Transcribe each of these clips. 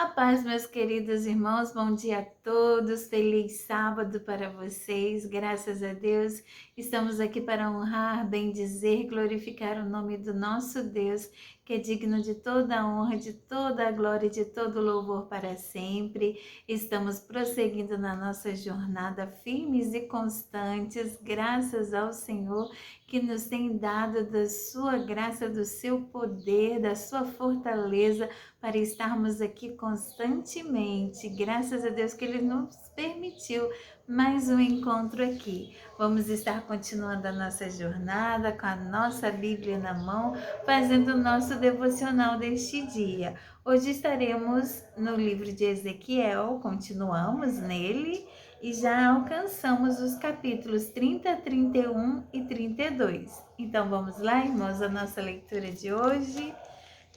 A paz, meus queridos irmãos, bom dia a todos, feliz sábado para vocês, graças a Deus. Estamos aqui para honrar, bendizer, glorificar o nome do nosso Deus, que é digno de toda a honra, de toda a glória e de todo o louvor para sempre. Estamos prosseguindo na nossa jornada firmes e constantes, graças ao Senhor, que nos tem dado da sua graça, do seu poder, da sua fortaleza, para estarmos aqui constantemente. Graças a Deus que Ele nos permitiu mais um encontro aqui. Vamos estar continuando a nossa jornada com a nossa Bíblia na mão, fazendo o nosso devocional deste dia. Hoje estaremos no livro de Ezequiel, continuamos nele e já alcançamos os capítulos 30, 31 e 32. Então vamos lá, irmãos, a nossa leitura de hoje.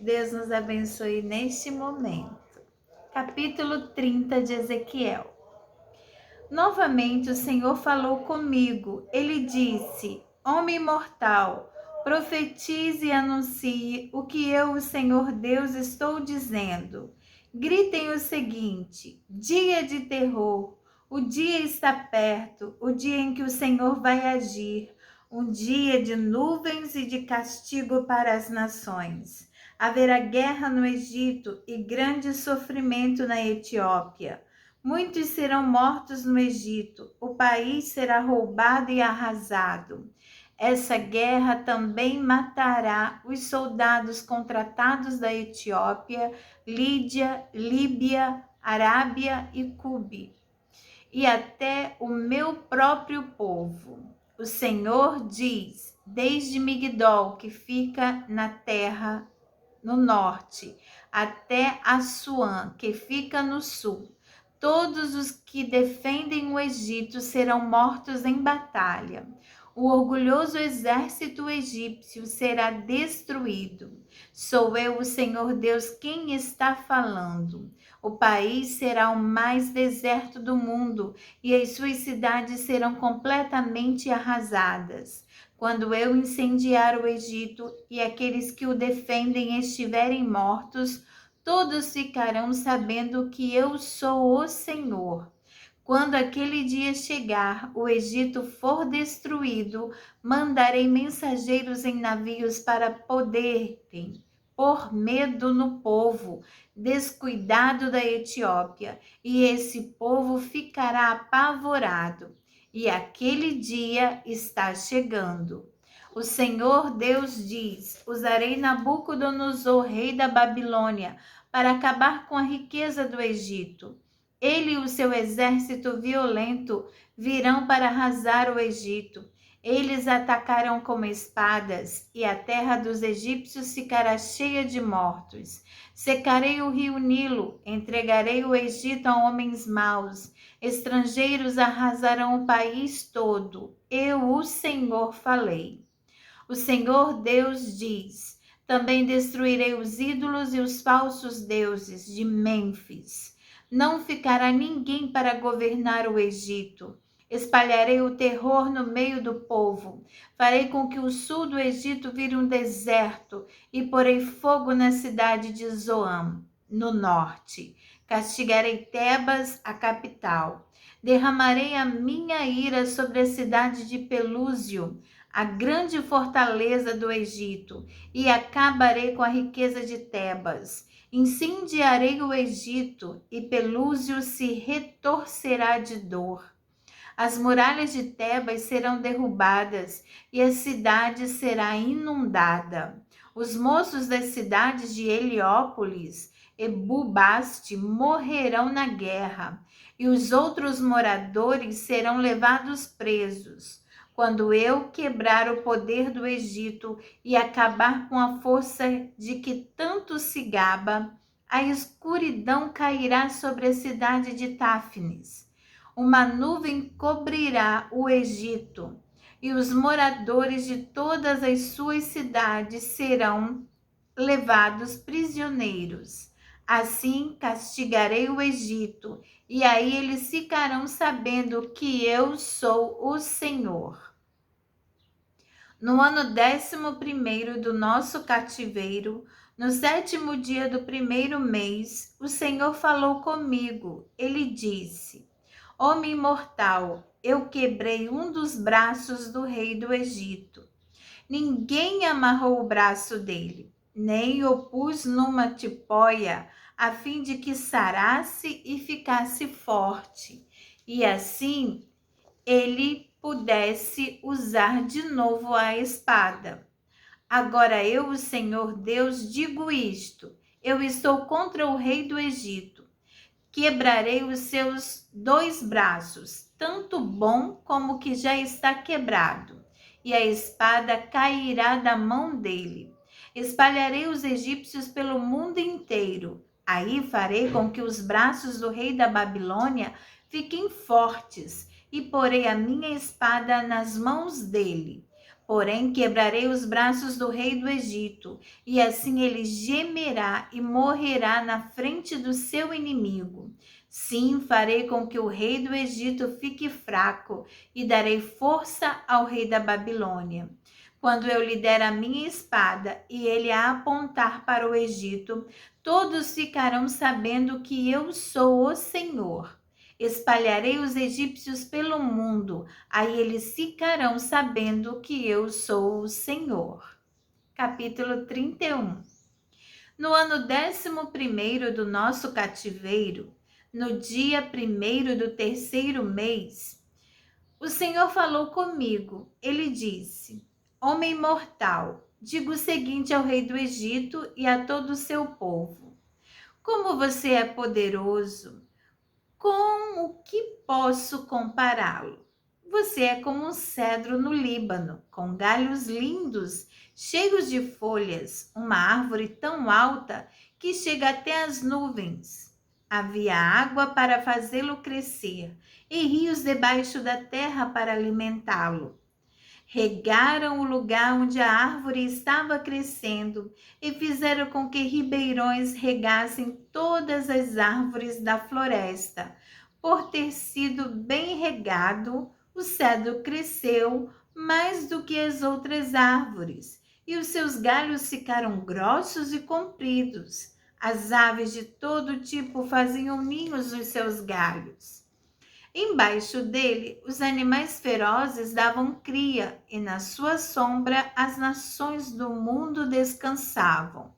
Deus nos abençoe neste momento. Capítulo 30 de Ezequiel. Novamente o Senhor falou comigo. Ele disse: Homem mortal, profetize e anuncie o que eu, o Senhor Deus, estou dizendo. Gritem o seguinte: dia de terror. O dia está perto, o dia em que o Senhor vai agir. Um dia de nuvens e de castigo para as nações. Haverá guerra no Egito e grande sofrimento na Etiópia. Muitos serão mortos no Egito, o país será roubado e arrasado. Essa guerra também matará os soldados contratados da Etiópia, Líbia, Arábia e Cube, e até o meu próprio povo. O Senhor diz, desde Migdol, que fica na terra no norte, até Assuã, que fica no sul. Todos os que defendem o Egito serão mortos em batalha. O orgulhoso exército egípcio será destruído. Sou eu, o Senhor Deus, quem está falando. O país será o mais deserto do mundo e as suas cidades serão completamente arrasadas. Quando eu incendiar o Egito e aqueles que o defendem estiverem mortos, todos ficarão sabendo que eu sou o Senhor. Quando aquele dia chegar, o Egito for destruído, mandarei mensageiros em navios para poderem pôr medo no povo descuidado da Etiópia, e esse povo ficará apavorado. E aquele dia está chegando. O Senhor Deus diz: usarei Nabucodonosor, rei da Babilônia, para acabar com a riqueza do Egito. Ele e o seu exército violento virão para arrasar o Egito. Eles atacarão como espadas, e a terra dos egípcios ficará cheia de mortos. Secarei o rio Nilo, entregarei o Egito a homens maus. Estrangeiros arrasarão o país todo. Eu, o Senhor, falei. O Senhor Deus diz: também destruirei os ídolos e os falsos deuses de Mênfis. Não ficará ninguém para governar o Egito. Espalharei o terror no meio do povo. Farei com que o sul do Egito vire um deserto e porei fogo na cidade de Zoam, no norte. Castigarei Tebas, a capital. Derramarei a minha ira sobre a cidade de Pelúsio, a grande fortaleza do Egito, e acabarei com a riqueza de Tebas. Incendiarei o Egito, e Pelúsio se retorcerá de dor. As muralhas de Tebas serão derrubadas, e a cidade será inundada. Os moços das cidades de Heliópolis e Bubaste morrerão na guerra, e os outros moradores serão levados presos. Quando eu quebrar o poder do Egito e acabar com a força de que tanto se gaba, a escuridão cairá sobre a cidade de Táfnis. Uma nuvem cobrirá o Egito, e os moradores de todas as suas cidades serão levados prisioneiros. Assim castigarei o Egito, e aí eles ficarão sabendo que eu sou o Senhor. No ano 11º do nosso cativeiro, No 7º dia do 1º mês, o Senhor falou comigo. Ele disse: Homem mortal, eu quebrei um dos braços do rei do Egito. Ninguém amarrou o braço dele, nem o pus numa tipóia, a fim de que sarasse e ficasse forte, e assim ele pudesse usar de novo a espada. Agora eu, o Senhor Deus, digo isto: eu estou contra o rei do Egito. Quebrarei os seus 2 braços, tanto bom como o que já está quebrado, e a espada cairá da mão dele. Espalharei os egípcios pelo mundo inteiro. Aí farei com que os braços do rei da Babilônia fiquem fortes, e porei a minha espada nas mãos dele. Porém, quebrarei os braços do rei do Egito, e assim ele gemerá e morrerá na frente do seu inimigo. Sim, farei com que o rei do Egito fique fraco, e darei força ao rei da Babilônia. Quando eu lhe der a minha espada e ele a apontar para o Egito, todos ficarão sabendo que eu sou o Senhor. Espalharei os egípcios pelo mundo, aí eles ficarão sabendo que eu sou o Senhor. Capítulo 31. No ano 11º do nosso cativeiro, no dia 1º do 3º mês, o Senhor falou comigo. Ele disse: Homem mortal, diga o seguinte ao rei do Egito e a todo o seu povo: Como você é poderoso, com o que posso compará-lo? Você é como um cedro no Líbano, com galhos lindos, cheios de folhas, uma árvore tão alta que chega até as nuvens. Havia água para fazê-lo crescer e rios debaixo da terra para alimentá-lo. Regaram o lugar onde a árvore estava crescendo e fizeram com que ribeirões regassem todas as árvores da floresta. Por ter sido bem regado, o cedro cresceu mais do que as outras árvores, e os seus galhos ficaram grossos e compridos. As aves de todo tipo faziam ninhos nos seus galhos. Embaixo dele, os animais ferozes davam cria, e na sua sombra as nações do mundo descansavam.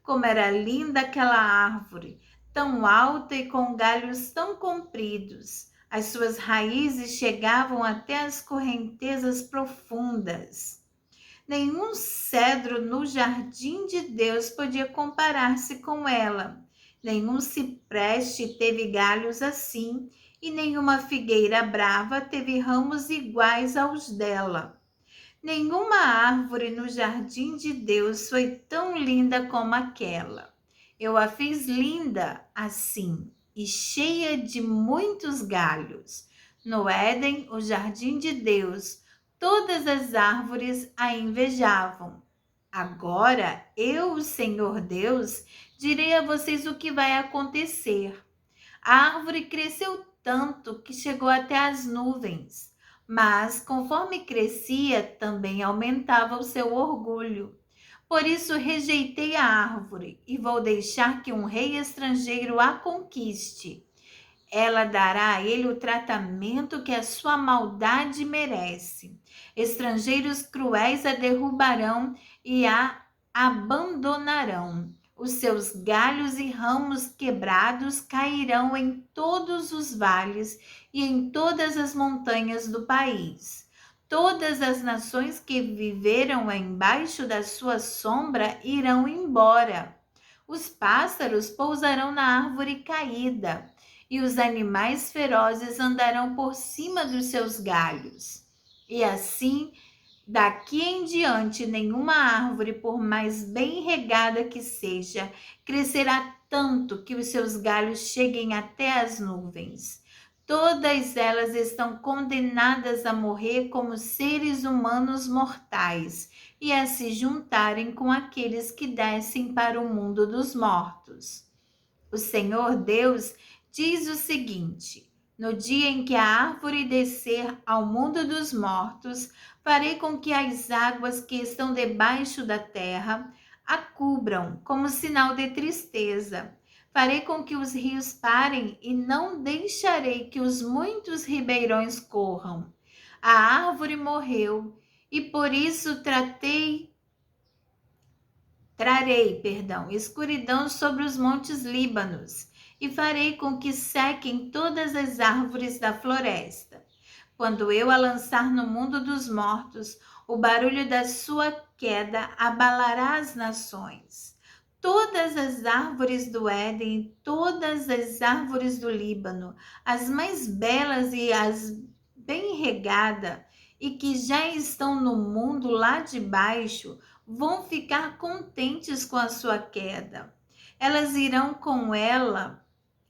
Como era linda aquela árvore, tão alta e com galhos tão compridos. As suas raízes chegavam até as correntezas profundas. Nenhum cedro no jardim de Deus podia comparar-se com ela. Nenhum cipreste teve galhos assim, e nenhuma figueira brava teve ramos iguais aos dela. Nenhuma árvore no jardim de Deus foi tão linda como aquela. Eu a fiz linda assim e cheia de muitos galhos. No Éden, o jardim de Deus, todas as árvores a invejavam. Agora, eu, o Senhor Deus, direi a vocês o que vai acontecer. A árvore cresceu tanto que chegou até as nuvens, mas conforme crescia, também aumentava o seu orgulho. Por isso rejeitei a árvore e vou deixar que um rei estrangeiro a conquiste. Ela dará a ele o tratamento que a sua maldade merece. Estrangeiros cruéis a derrubarão e a abandonarão. Os seus galhos e ramos quebrados cairão em todos os vales e em todas as montanhas do país. Todas as nações que viveram embaixo da sua sombra irão embora. Os pássaros pousarão na árvore caída, e os animais ferozes andarão por cima dos seus galhos. E assim, daqui em diante, nenhuma árvore, por mais bem regada que seja, crescerá tanto que os seus galhos cheguem até as nuvens. Todas elas estão condenadas a morrer como seres humanos mortais e a se juntarem com aqueles que descem para o mundo dos mortos. O Senhor Deus diz o seguinte: no dia em que a árvore descer ao mundo dos mortos, farei com que as águas que estão debaixo da terra, a cubram como sinal de tristeza. Farei com que os rios parem e não deixarei que os muitos ribeirões corram. A árvore morreu e por isso trarei escuridão sobre os montes Líbanos e farei com que sequem todas as árvores da floresta. Quando eu a lançar no mundo dos mortos, o barulho da sua queda abalará as nações. Todas as árvores do Éden, todas as árvores do Líbano, as mais belas e as bem regadas, e que já estão no mundo lá de baixo, vão ficar contentes com a sua queda. Elas irão com ela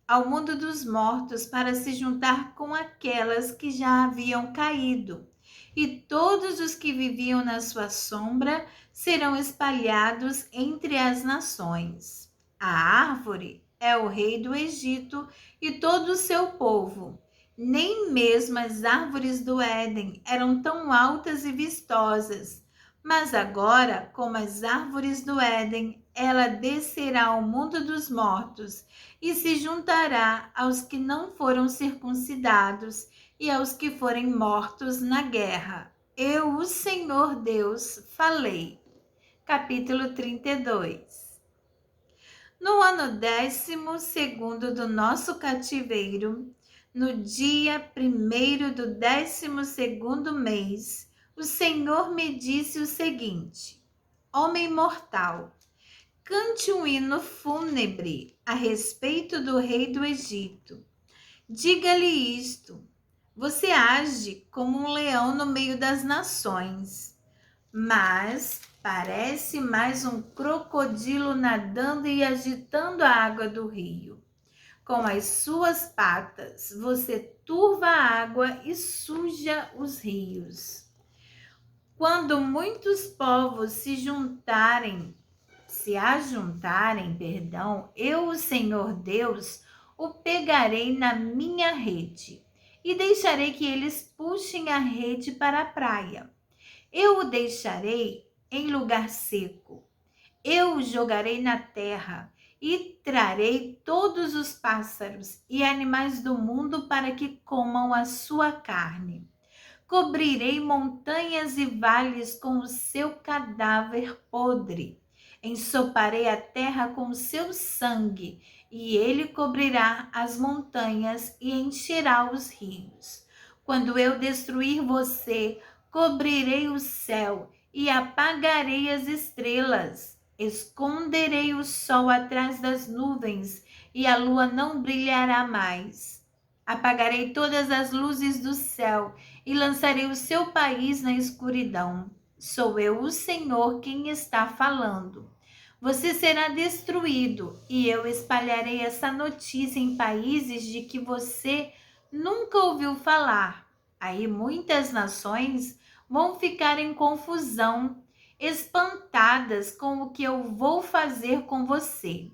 ao mundo dos mortos para se juntar com aquelas que já haviam caído. E todos os que viviam na sua sombra serão espalhados entre as nações. A árvore é o rei do Egito e todo o seu povo. Nem mesmo as árvores do Éden eram tão altas e vistosas. Mas agora, como as árvores do Éden, ela descerá ao mundo dos mortos e se juntará aos que não foram circuncidados e aos que forem mortos na guerra. Eu, o Senhor Deus, falei. Capítulo 32. No ano 12º do nosso cativeiro, no dia 1º do 12º mês, o Senhor me disse o seguinte: Homem mortal, cante um hino fúnebre a respeito do rei do Egito. Diga-lhe isto: você age como um leão no meio das nações, mas parece mais um crocodilo nadando e agitando a água do rio. Com as suas patas, você turva a água e suja os rios. Quando muitos povos se ajuntarem, eu, o Senhor Deus, o pegarei na minha rede e deixarei que eles puxem a rede para a praia. Eu o deixarei em lugar seco. Eu o jogarei na terra e trarei todos os pássaros e animais do mundo para que comam a sua carne. Cobrirei montanhas e vales com o seu cadáver podre. Ensoparei a terra com o seu sangue, e ele cobrirá as montanhas e encherá os rios. Quando eu destruir você, cobrirei o céu e apagarei as estrelas. Esconderei o sol atrás das nuvens, e a lua não brilhará mais. Apagarei todas as luzes do céu e lançarei o seu país na escuridão. Sou eu, o Senhor, quem está falando. Você será destruído e eu espalharei essa notícia em países de que você nunca ouviu falar. Aí muitas nações vão ficar em confusão, espantadas com o que eu vou fazer com você.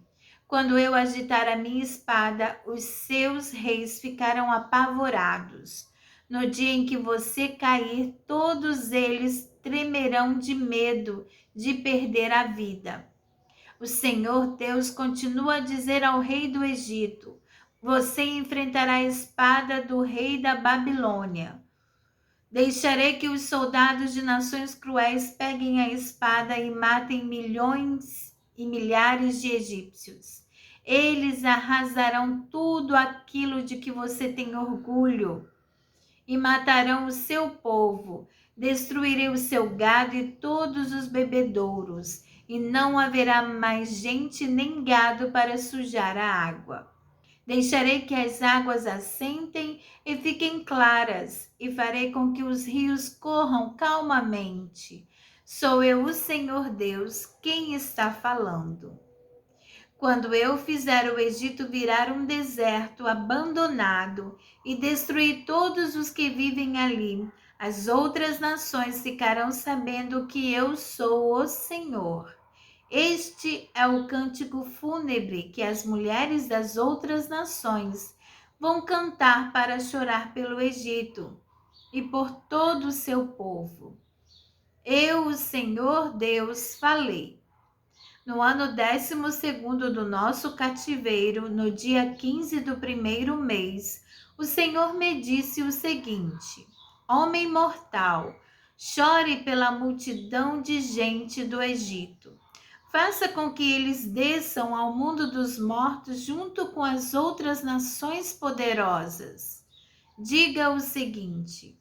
Quando eu agitar a minha espada, os seus reis ficarão apavorados. No dia em que você cair, todos eles tremerão de medo de perder a vida. O Senhor Deus continua a dizer ao rei do Egito: você enfrentará a espada do rei da Babilônia. Deixarei que os soldados de nações cruéis peguem a espada e matem milhões e milhares de egípcios. Eles arrasarão tudo aquilo de que você tem orgulho e matarão o seu povo. Destruirei o seu gado e todos os bebedouros, e não haverá mais gente nem gado para sujar a água. Deixarei que as águas assentem e fiquem claras, e farei com que os rios corram calmamente. Sou eu, o Senhor Deus, quem está falando. Quando eu fizer o Egito virar um deserto abandonado e destruir todos os que vivem ali, as outras nações ficarão sabendo que eu sou o Senhor. Este é o cântico fúnebre que as mulheres das outras nações vão cantar para chorar pelo Egito e por todo o seu povo. Eu, o Senhor Deus, falei. No ano 12º do nosso cativeiro, no dia 15 do primeiro mês, o Senhor me disse o seguinte: Homem mortal, chore pela multidão de gente do Egito. Faça com que eles desçam ao mundo dos mortos junto com as outras nações poderosas. Diga o seguinte: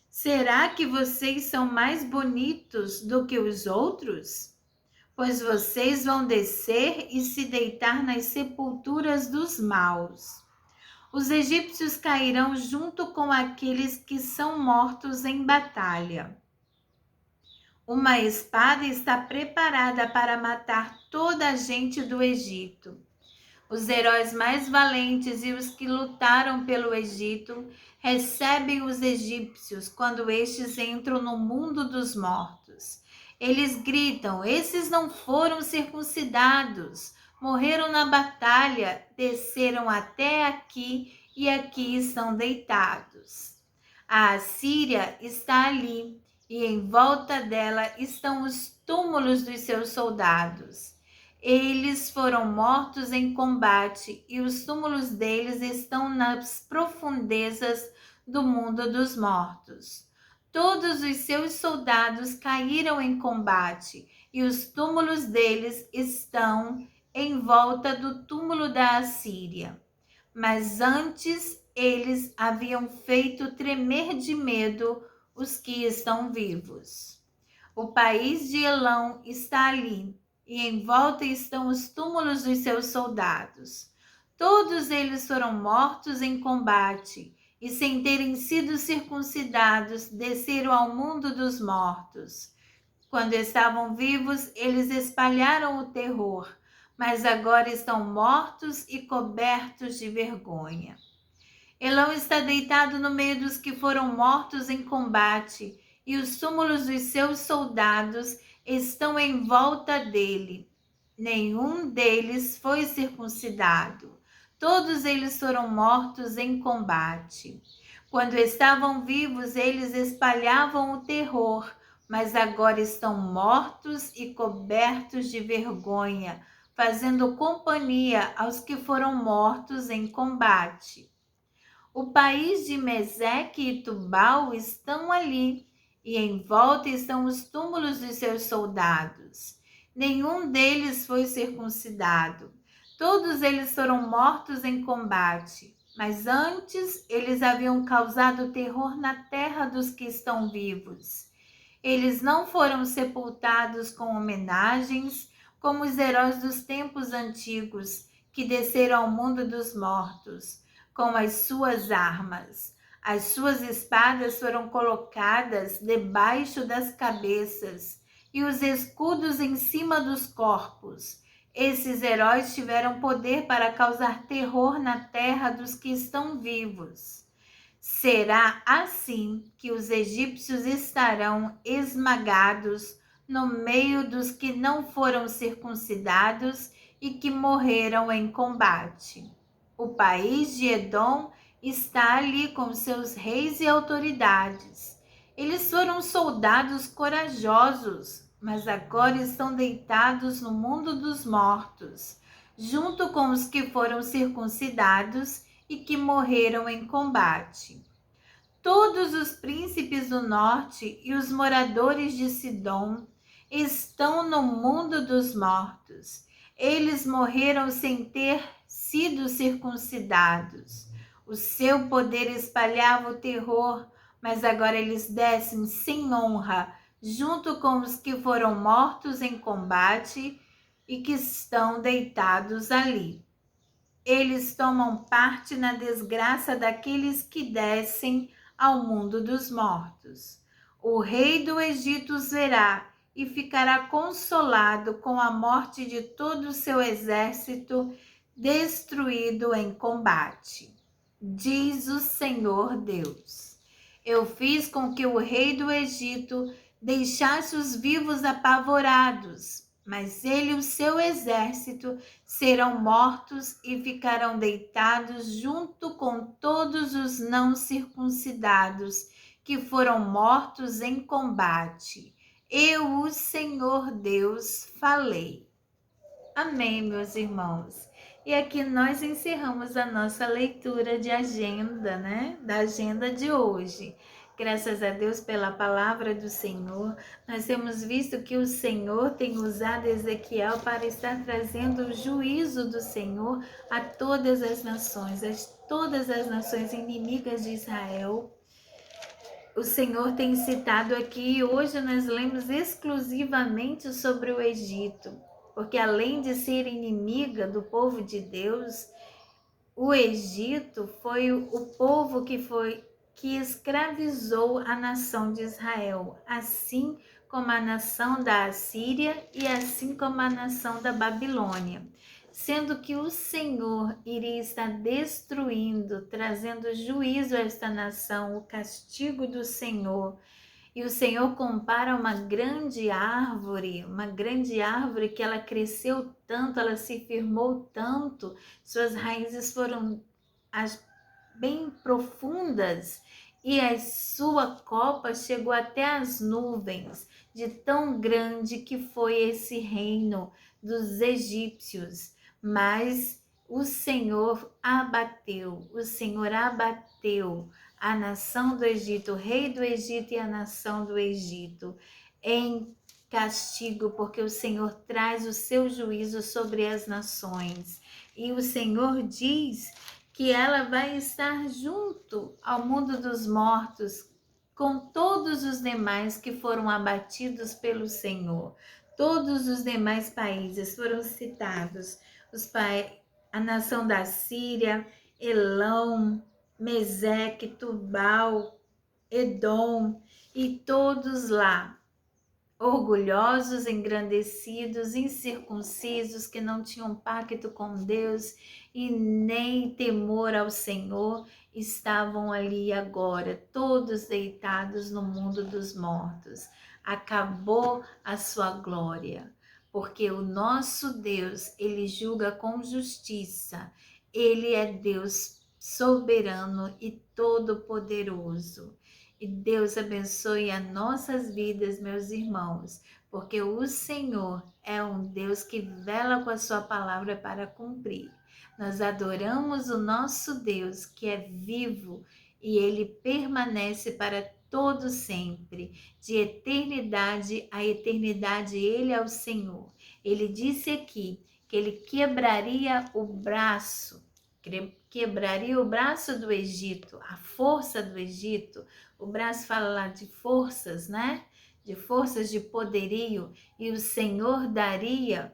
será que vocês são mais bonitos do que os outros? Pois vocês vão descer e se deitar nas sepulturas dos maus. Os egípcios cairão junto com aqueles que são mortos em batalha. Uma espada está preparada para matar toda a gente do Egito. Os heróis mais valentes e os que lutaram pelo Egito recebem os egípcios quando estes entram no mundo dos mortos. Eles gritam: esses não foram circuncidados, morreram na batalha, desceram até aqui e aqui estão deitados. A Assíria está ali e em volta dela estão os túmulos dos seus soldados. Eles foram mortos em combate e os túmulos deles estão nas profundezas do mundo dos mortos. Todos os seus soldados caíram em combate e os túmulos deles estão em volta do túmulo da Assíria. Mas antes eles haviam feito tremer de medo os que estão vivos. O país de Elão está ali, e em volta estão os túmulos dos seus soldados. Todos eles foram mortos em combate, e sem terem sido circuncidados, desceram ao mundo dos mortos. Quando estavam vivos, eles espalharam o terror, mas agora estão mortos e cobertos de vergonha. Elão está deitado no meio dos que foram mortos em combate, e os túmulos dos seus soldados estão em volta dele. Nenhum deles foi circuncidado. Todos eles foram mortos em combate. Quando estavam vivos, eles espalhavam o terror, mas agora estão mortos e cobertos de vergonha, fazendo companhia aos que foram mortos em combate. O país de Meseque e Tubal estão ali, e em volta estão os túmulos de seus soldados. Nenhum deles foi circuncidado. Todos eles foram mortos em combate, mas antes eles haviam causado terror na terra dos que estão vivos. Eles não foram sepultados com homenagens, como os heróis dos tempos antigos, que desceram ao mundo dos mortos com as suas armas. As suas espadas foram colocadas debaixo das cabeças e os escudos em cima dos corpos. Esses heróis tiveram poder para causar terror na terra dos que estão vivos. Será assim que os egípcios estarão esmagados no meio dos que não foram circuncidados e que morreram em combate. O país de Edom está ali com seus reis e autoridades. Eles foram soldados corajosos, mas agora estão deitados no mundo dos mortos, junto com os que foram circuncidados e que morreram em combate. Todos os príncipes do norte e os moradores de Sidom estão no mundo dos mortos. Eles morreram sem ter sido circuncidados. O seu poder espalhava o terror, mas agora eles descem sem honra, junto com os que foram mortos em combate e que estão deitados ali. Eles tomam parte na desgraça daqueles que descem ao mundo dos mortos. O rei do Egito os verá e ficará consolado com a morte de todo o seu exército destruído em combate. Diz o Senhor Deus: eu fiz com que o rei do Egito deixasse os vivos apavorados, mas ele e o seu exército serão mortos e ficarão deitados junto com todos os não circuncidados que foram mortos em combate. Eu, o Senhor Deus, falei. Amém, meus irmãos. E aqui nós encerramos a nossa leitura de agenda, né? Da agenda de hoje. Graças a Deus pela palavra do Senhor, nós temos visto que o Senhor tem usado Ezequiel para estar trazendo o juízo do Senhor a todas as nações, todas as nações inimigas de Israel. O Senhor tem citado aqui, e hoje nós lemos exclusivamente sobre o Egito, porque além de ser inimiga do povo de Deus, o Egito foi o povo que escravizou a nação de Israel, assim como a nação da Assíria e assim como a nação da Babilônia. Sendo que o Senhor iria estar destruindo, trazendo juízo a esta nação, o castigo do Senhor. E o Senhor compara uma grande árvore que ela cresceu tanto, ela se firmou tanto, suas raízes foram bem profundas e a sua copa chegou até as nuvens, de tão grande que foi esse reino dos egípcios. Mas o Senhor abateu a nação do Egito, o rei do Egito e a nação do Egito, em castigo, porque o Senhor traz o seu juízo sobre as nações. E o Senhor diz que ela vai estar junto ao mundo dos mortos, com todos os demais que foram abatidos pelo Senhor. Todos os demais países foram citados, a nação da Síria, Elão, Meseque, Tubal, Edom, e todos lá, orgulhosos, engrandecidos, incircuncisos, que não tinham pacto com Deus e nem temor ao Senhor, estavam ali agora, todos deitados no mundo dos mortos. Acabou a sua glória, porque o nosso Deus, ele julga com justiça. Ele é Deus soberano e todo-poderoso. E Deus abençoe as nossas vidas, meus irmãos, porque o Senhor é um Deus que vela com a sua palavra para cumprir. Nós adoramos o nosso Deus, que é vivo, e ele permanece para todo sempre. De eternidade a eternidade, ele é o Senhor. Ele disse aqui que ele quebraria o braço do Egito, a força do Egito. O braço fala lá de forças, né? De forças de poderio, e o Senhor daria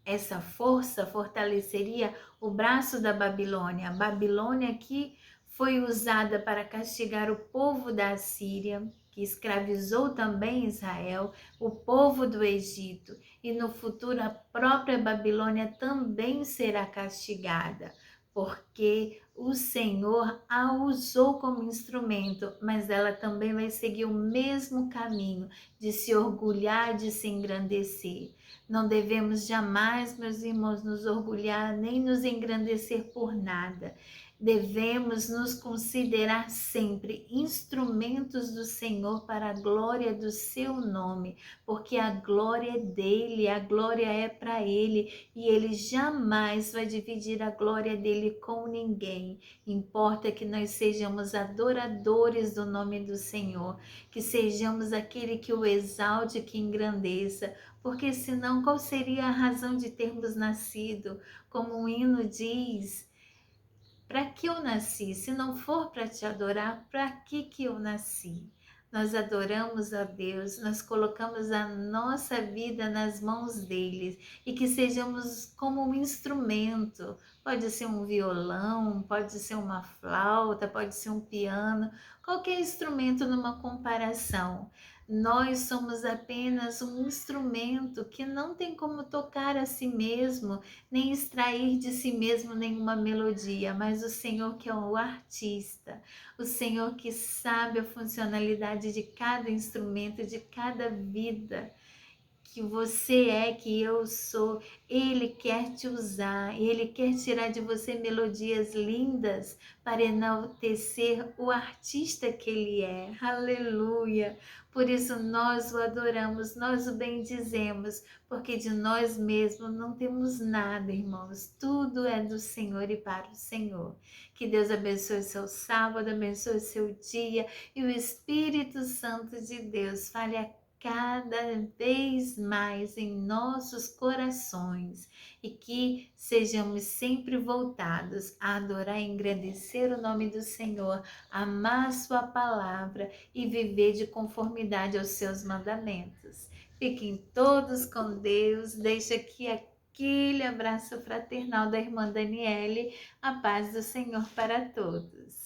essa força, fortaleceria o braço da Babilônia. A Babilônia que foi usada para castigar o povo da Assíria, que escravizou também Israel, o povo do Egito, e no futuro a própria Babilônia também será castigada, porque o Senhor a usou como instrumento, mas ela também vai seguir o mesmo caminho de se orgulhar, de se engrandecer. Não devemos jamais, meus irmãos, nos orgulhar nem nos engrandecer por nada. Devemos nos considerar sempre instrumentos do Senhor para a glória do seu nome, porque a glória é dele, a glória é para ele, e ele jamais vai dividir a glória dele com ninguém. Importa que nós sejamos adoradores do nome do Senhor, que sejamos aquele que o exalte, que engrandeça, porque senão qual seria a razão de termos nascido? Como o hino diz, para que eu nasci? Se não for para te adorar, para que eu nasci? Nós adoramos a Deus, nós colocamos a nossa vida nas mãos deles, e que sejamos como um instrumento. Pode ser um violão, pode ser uma flauta, pode ser um piano, qualquer instrumento numa comparação. Nós somos apenas um instrumento que não tem como tocar a si mesmo, nem extrair de si mesmo nenhuma melodia, mas o Senhor que é o artista, o Senhor que sabe a funcionalidade de cada instrumento, de cada vida, que você é, que eu sou. Ele quer te usar, Ele quer tirar de você melodias lindas para enaltecer o artista que Ele é. Aleluia! Por isso nós o adoramos, nós o bendizemos, porque de nós mesmos não temos nada, irmãos. Tudo é do Senhor e para o Senhor. Que Deus abençoe seu sábado, abençoe seu dia e o Espírito Santo de Deus fale a cada vez mais em nossos corações e que sejamos sempre voltados a adorar e engrandecer o nome do Senhor, amar sua palavra e viver de conformidade aos seus mandamentos. Fiquem todos com Deus. Deixo aqui aquele abraço fraternal da irmã Daniele. A paz do Senhor para todos.